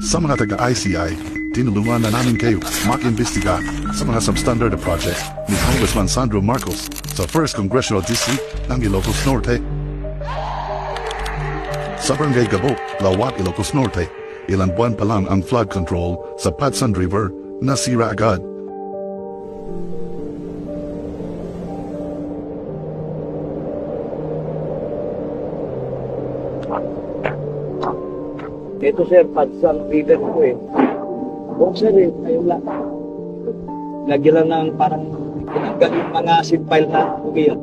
Sa mga taga-ICI, tinulungan na namin kayo mag-imbestiga sa mga substandard na project ni Congressman Sandro Marcos sa 1st Congressional District ng Ilocos Norte. Sa Barangay Gabo, Lawat, Ilocos Norte, ilang buwan pa lang ang flood control sa Padsan River nasira agad. Ito sir, Padsang River ko eh. O sir eh, ayun lang. Lagyan lang ng parang tinanggal yung mga seed pile na umiyak.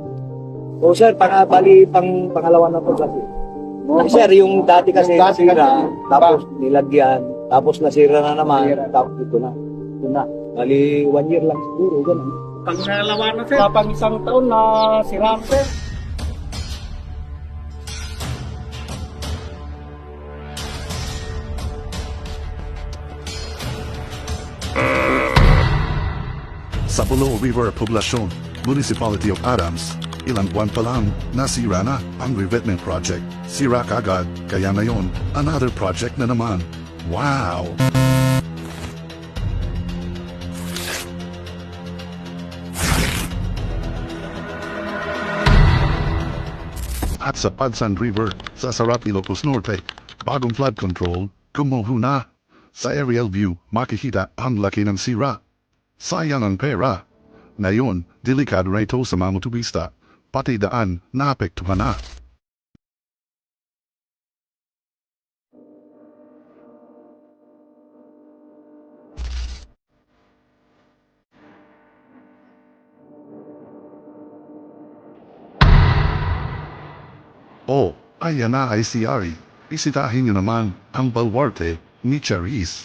O sir, pangalawa na to kasi. Sir, yung dati kasi nasira, tapos nilagyan, tapos nasira na naman, tapos ito na. Ito na. Bali, 1 year lang siguro, ganun. Pangalawa na sir. Pang isang taon na sira sir. Sa Bulo River Poblacion, Municipality of Adams, ilang buwan pa lang nasira na ang revetment project. Sira kagad, kaya ngayon, another project na naman. Wow! At sa Padsan River, sa Sarap, Ilocos Norte, bagong flood control, gumuho na. Sa aerial view, makikita ang laki ng sira. Sayang ang pera. Ngayon, delikado na ito sa mga motorista, pati daan naapektuhan na. Oh, ayan na ay si Ari. Bisitahin niyo naman ang baluarte ni Charis.